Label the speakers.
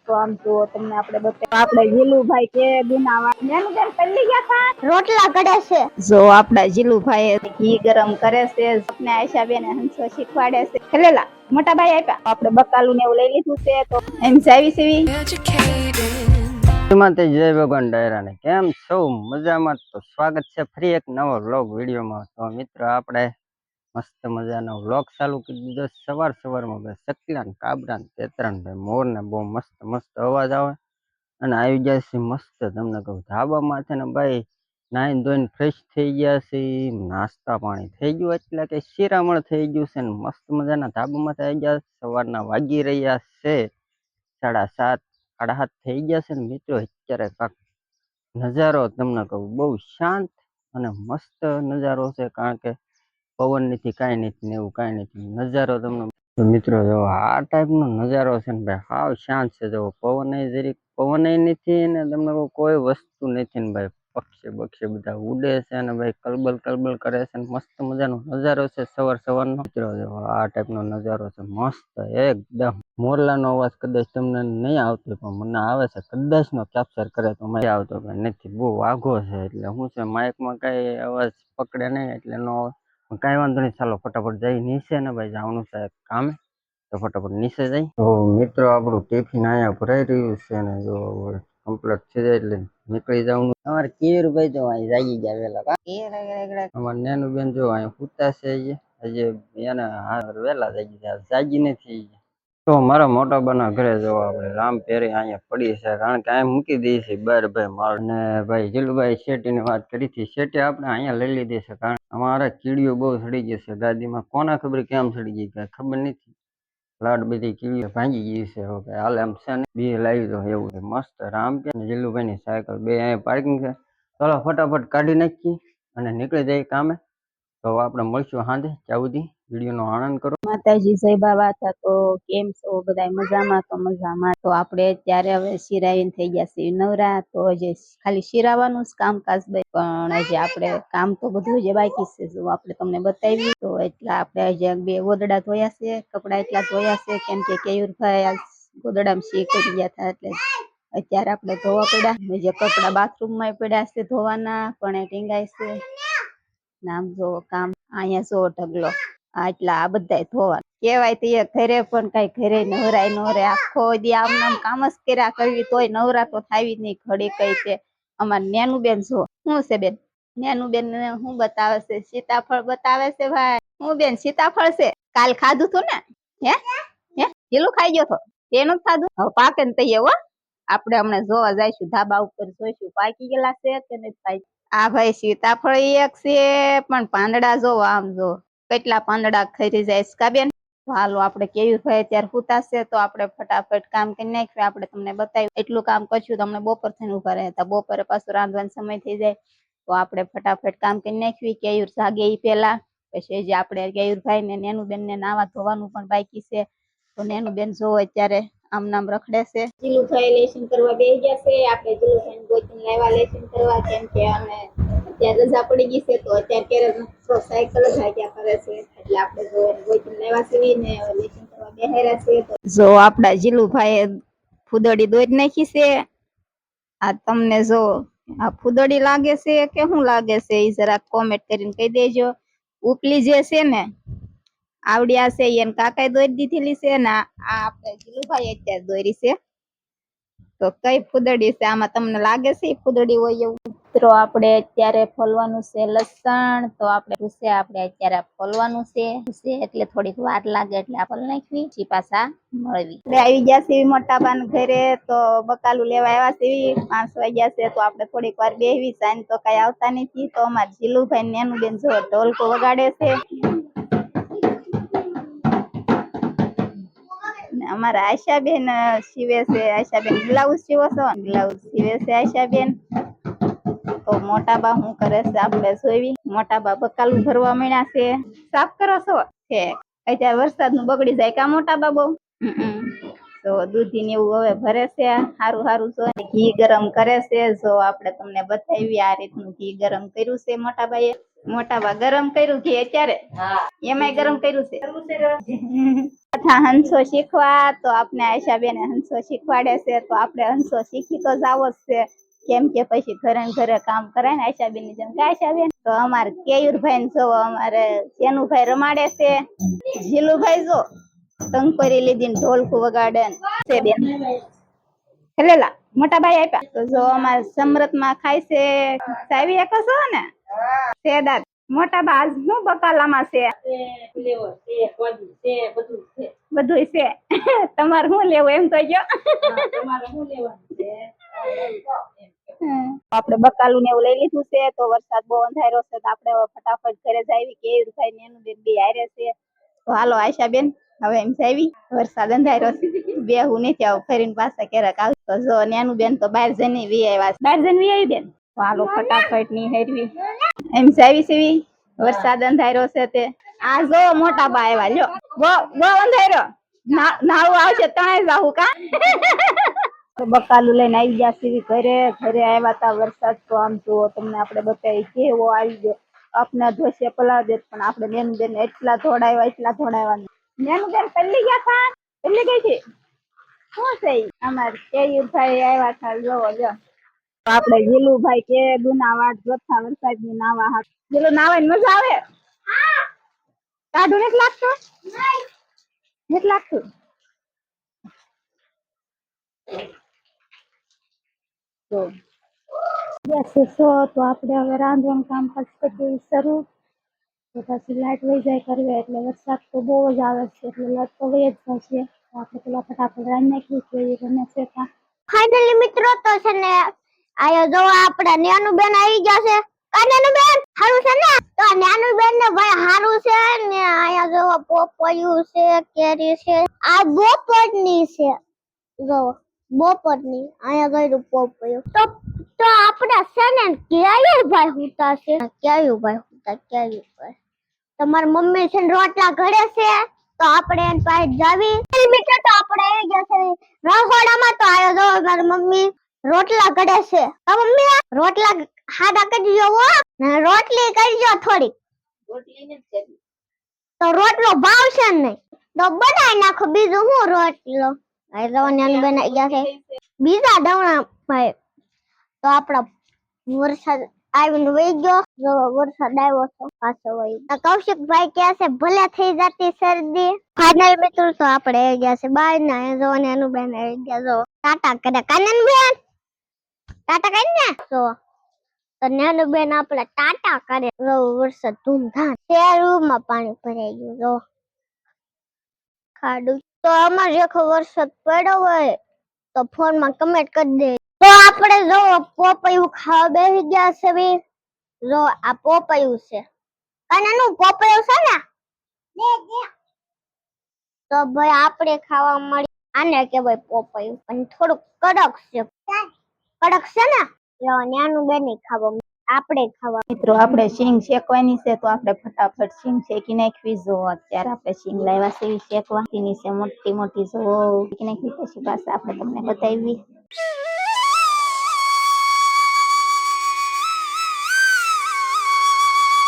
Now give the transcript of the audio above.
Speaker 1: તો આમ જુઓ તમને આપણે બતાવ્યું આપણે જીલુભાઈ કે બિનાવા એનું બેન પલ્લી ગયા હતા રોટલા કરે છે જો આપડા જીલુભાઈ ઘી ગરમ કરે છે સપને આયશા બેન હંસો શીખવાડે છે ખેલેલા મોટા ભાઈ આપ્યા આપણે બકાલું ને એવું લઈ લીધું છે તો એમ જાવી સીવી
Speaker 2: જય ભગવાન ડાયરાને કેમ છો મજામાં? તો સ્વાગત છે ફરી એક નવો વ્લોગ વિડીયોમાં. તો મિત્રો આપણે મસ્ત મજાનો વ્લોગ ચાલુ કરી દીધો. સવારમાં ભાઈ સકલા ને કાબરા ને તેતરા ભાઈ મોર ને બહુ મસ્ત અવાજ આવે અને આવી જાય છે મસ્ત. તમને કહું ધાબામાં છે ને ભાઈ નાઈને ધોઈને ફ્રેશ થઈ ગયા છે, નાસ્તા પાણી થઈ ગયું એટલે કે શિરામણ થઈ ગયું છે ને મસ્ત મજાના ધાબામાં થઈ ગયા. સવારના વાગી રહ્યા છે 7:30 7:30 થઈ ગયા છે ને મિત્રો. અત્યારે કાંક નજારો તમને કહું બહુ શાંત અને મસ્ત નજારો છે, કારણ કે પવન નથી કાંઈ નથી ને એવું કાંઈ નથી. નજારો તમને મિત્રો જો આ ટાઈપનો નજારો છે ને ભાઈ હાવ શાંત છે. જો પવન નથી ને તમને કોઈ વસ્તુ નથી ને ભાઈ પક્ષી બધા ઉડે છે અને ભાઈ કલબલ કરે છે ને મસ્ત મજાનો નજારો છે સવારનો. મિત્રો જો આ ટાઈપનો નજારો છે મસ્ત એકદમ. મોરલાનો અવાજ કદાચ તમને નહીં આવતો પણ મને આવે છે, કદાચ નો કેપ્ચર કરે તો મને આવતો કે નથી. બહુ વાઘો છે એટલે શું છે માઇકમાં કઈ અવાજ પકડે નહીં એટલે નો કાંઈ વાંધો નહીં. ચાલો ફટાફટ જઈ નીચે ને ભાઈ જવાનું છે કામે, તો ફટાફટ નીચે જઈ. તો મિત્રો આપણું ટિફિન અહીંયા ભરાઈ રહ્યું છે ને જો કમ્પ્લીટ થઈ જાય એટલે નીકળી જવાનું. અમારે કેયુરભાઈ તો અહીં જાગી ગયા વેલા. અમારે નેનું બેન જો અહીં પૂછતા છે હજી એને વેલા જાગી ગયા, જાગી નથી. તો મારા મોટા બાના ઘરે જવા આપણે રામ પેરી અહીંયા પડી છે, કારણ કે અહીંયા મૂકી દઈએ છીએ બાર ભાઈ માળ ને ભાઈ જીલુભાઈ શેઠીની વાત કરી હતી. શેઠી આપણે અહીંયા લઈ લીધી છે, કારણ અમારા કીડીઓ બહુ સડી ગઈ છે ગાદીમાં. કોના ખબર કેમ સડી ગઈ કાંઈ ખબર નથી. લાડ બધી કીડીઓ ભાંગી ગઈ છે. હવે હાલ એમ છે ને બે લાવી દો એવું છે મસ્ત. રામ કે જીલુભાઈની સાયકલ બે અહીંયા પાર્કિંગ છે. ચાલો ફટાફટ કાઢી નાખીએ અને નીકળી જઈએ કામે. તો આપણે મળશું સાંજે. ત્યાં સુધી વિડીયોનો આનંદ કરો.
Speaker 1: માતાજી જય બાબા હતા. તો કેમ છો બધા? મજામાં? તો મજામાં. તો આપણે અત્યારે હવે શિરાઈને થઈ ગયા છે નવરા. તો હજી ખાલી શિરાવાનું જ કામકાજ પણ હજી આપણે કામ તો બધું જ બાકી છે. જો આપણે તમને બતાવી તો એટલા આપણે હજી બે ગોદડા ધોયા છે, કપડા એટલા ધોયા છે, કેમ કે કેયુરભાઈ ગોદડામાં શી કરી ગયા હતા એટલે અત્યારે આપણે ધોવા પડ્યા. જે કપડા બાથરૂમમાં પડ્યા છે ધોવાના પણ એ ટીંગાય છે. નામ જો કામ અહીંયા જો ઢગલો આટલા આ બધા ધોવા કેવાય તો એ ઘરે પણ કઈ ઘરે નવરાય નો રે. આખો દી આમ નામ કામ જ કર્યા કરવી તોય નવરા તો થાવી જ નહીં. ઘડી કઈ છે અમાર નેનું બેન જો શું છે બેન? નેનું બેન શું બતાવે છે? સીતાફળ બતાવે છે ભાઈ. હું બેન સીતાફળ છે? કાલ ખાધું તું ને? હે પેલું ખાઈ ગયો તો તેનું ખાધું? હવે પાકે ને તૈયે હો. આપણે હમણાં જોવા જઈશું ધાબા ઉપર, જોઈશું પાકી ગયેલા છે કે નથી પાકી. આ ભાઈ સીતાફળ એક છે પણ પાંદડા જો આમ જો કેટલા પાંદડા ખરી જાય છે કા બેન. હાલો આપણે કેયુરભાઈ અત્યારે હુતાશે તો આપણે ફટાફટ કામ કરી નાખ્યું. આપણે તમને બતાવ્યું એટલું કામ કરશું. તમને બપોર થઈને ઉભા રહેતા, બપોરે પાછું રાંધવાનો સમય થઈ જાય તો આપણે ફટાફટ કામ કરી નાખ્યું. કેયુર જાગે એ પેલા પછી જે આપણે કેયુરભાઈ ને નેનું બેન ને નાવા ધોવાનું પણ બાકી છે. તો નેનું બેન જો અત્યારે આમ નામ રખડે છે. જીલુભાઈ લેસન કરવા બેસી ગયા છે. આપણે જીલુભાઈ ગોતીને લાવ્યા લેસન કરવા, કેમ કે અમે અત્યારે રજા પડી ગઈ છે તો અત્યારે સાયકલ જ હાક્યા કરે છે એટલે આપણે જો ગોતીને લાવ્યા છે ને લેસન કરવા બેહાર્યા છે. તો જો આપડા જીલુભાઈ ફૂદડી દોરી નાખી છે. આ તમને જો આ ફૂદડી લાગે છે કે શું લાગે છે એ જરાક કોમેન્ટ કરીને કહી દેજો. ઉપલી જે છે ને આવડિયા છે એને કાકાએ દોરી દીધેલી છે ને આ આપણે જીલુભાઈ અત્યારે દોરી છે. તો કઈ ફૂદડી છે આમાં તમને લાગે છે ફૂદડી હોય એવું? મિત્રો આપણે અત્યારે ફોલવાનું છે લસણ. તો આપણે અત્યારે ફોલવાનું છે એટલે થોડીક વાર લાગે એટલે આપણે નાખવી પછી પાછા મળવી. આપણે આવી ગયા છે મોટા બાન ઘરે. તો બકાલું લેવા આવ્યા છે 5 વાગ્યા છે તો આપણે થોડીક વાર બેહવી. સાંજ તો કઈ આવતા નથી. તો અમારે જીલુભાઈ નેનું બેન જો ઢોલકો વગાડે છે. અમારા આશાબેન સીવે છે. આશાબેન બ્લાઉઝ સીવો છો? બ્લાઉઝ સીવે છે આશાબેન. તો મોટા બા શું કરે છે આપણે જોઈવી. મોટા બા બકાલું ભરવા માંડ્યા છે. સાફ કરો છો કે અત્યારે વરસાદ નું બગડી જાય કા મોટા બા બહુ? તો દૂધી ને એવું હવે ભરે છે. સારું જો ઘી ગરમ કરે છે. જો આપણે તમને બતાવી આ રીતનું ઘી ગરમ કર્યું છે મોટા બાએ. મોટા બા ગરમ કર્યું ઘી અત્યારે? એમાંય ગરમ કર્યું છે. બેઠા હંસો શીખવા, તો આપણે આયશાબેન હંસો શીખવાડે છે, તો આપણે હંસો શીખી તો જાવો જ છે. કેમ કે પછી ઘરે ને ઘરે કામ કરાય ને આયશાબેન ની જેમ કે આયશાબેન. તો અમારે કેયુરભાઈ ને જોવો અમારે જેનુભાઈ રમાડે છે, જીલુભાઈ જો ટંકોરી લીધી ને ઢોલકું વગાડે છે બેન. હેલેલા મોટા ભાઈ આપ્યા તો જો અમારે સમરત માં ખાય છે. સાવી એક છો ને સેદાત મોટા બા આજ હું બકાલામાં છે. બધું છે. તમારે શું લેવું એમ તો જો. આપણે બકાલું ને એવું લઈ લીધું છે, તો વરસાદ બહુ અંધારો છે, તો આપણે ફટાફટ ઘરે જઈએ. કેયુરભાઈ ને એનું બેન બે હારે છે, તો હાલો આયશાબેન હવે એમ જાવી. વરસાદ અંધારો છે, બેહું નથી આવું ફરીને પાછા ક્યારેક આવતો જો નેનું બેન તો બહાર જઈને વી આવ્યા. બહાર જઈને વી આવી બેન. તો હાલો ફટાફટ ની હેરવી એમ જાવી સીવી. વરસાદ અંધારો છે તે આ જો મોટા બા આવ્યા લ્યો. બહુ અંધારો નાવું આવશે તણાઈ જાવું કા. બકાલું લઈને આવી ગયા સીવી ઘરે. ઘરે આવ્યા તા વરસાદ તો આમ જુઓ તમને આપણે બતાવી કેવો આવી ગયો. આપના ધોશે પલાળ દે પણ આપણે નેનું બેન એટલા ધોડાવ્યા નેનું બેન પલ્લી ગયા હતા. પલ્લી ગઈ છે શું છે અમારે કેયુરભાઈ આવ્યા હતા જોવો જો. આપણે જીલુભાઈ કે દુના વાટ જોતા વરસાદની નાવા હાથ. જીલુ નાવાની મજા આવે. કાઢું નથી લાગતું. નથી લાગતું. તો આપણે હવે રાંધવાનું કામ પછી શરૂ. તો પછી લાઈટ વહી જાય કરવે એટલે વરસાદ તો બહુ જ આવે છે, એટલે લાઈટ તો વહી જ જશે. તો આપણે પેલા ફટાફટ રાંધી નાખીએ છીએ ગમે છે.
Speaker 3: ફાઇનલી મિત્રો તો છે ને આયો જો આપડા નેનું બેન આવી ગયા છે. નેનું બેન હારું છે ને? તો નેનું બેન ને ભાઈ હારું છે ને. આયા જો પોપૈયું છે, કેરી છે. આ બોપરની છે જો બોપરની. આયા ગયું પોપૈયું. તો આપડા છે ને કેયુરભાઈ હુતા છે. કેયુરભાઈ હુતા કેયુરભાઈ. તમારી મમ્મી છે ને રોટલા ઘડે છે, તો આપણે એન પાસે જાવી. મિત્રો તો આપણે આવી ગયા છે રસોડામાં. તો આયો જો મારી મમ્મી રોટલા ઘડે છે. મમ્મી રોટલા હાડા કરજો હો ને રોટલી કરજો થોડી. રોટલી નથી કરવી તો રોટલો ભાવશે નહીં તો બનાવી નાખો. બીજું હું રોટલો આયરવાન બનાવી ગયા છે બીજા દવણા ભાઈ. તો આપડા વરસાદ આવીને વહી ગયો. જો વરસાદ આવ્યો છે પાછો વહી. કૌશિકભાઈ કહે છે ભલે થઈ જતી શરદી. ફાઇનલ મિત્રો તો આપણે આવી ગયા છે બહાર ના. જો ને એનું બેન આવી ગયા. જો ટાટા કરે કાનન બેન ટાટા કરીને તો નેનું બેન આપણે ટાટા કરે. જો વરસાદ ધૂમધામ શેરમાં પાણી ભરાઈ ગયું. જો ખાડું. તો અમારે એક વરસાદ પડ્યો હોય તો ફોન માં કમેન્ટ કરી દે. તો આપણે જો પોપૈયું ખાવા બેસી ગયા છે બી. જો આ પોપૈયું છે કાનાનું પોપૈયું છે ને. તો ભાઈ આપણે ખાવા મળી. આને કહેવાય પોપૈયું પણ થોડું કડક છે. કડક છે ને જો ન્યાનું બેની ખાવા આપણે ખાવા.
Speaker 1: મિત્રો આપણે શીંગ શેકવાની છે, તો આપણે ફટાફટ શીંગ શેકી નાખવી. જો અત્યારે આપણે શીંગ લાવ્યા છે શેકવા. તેની છે મોટી મોટી જો શેકી નાખવી પછી પાછા આપણે તમને બતાવી.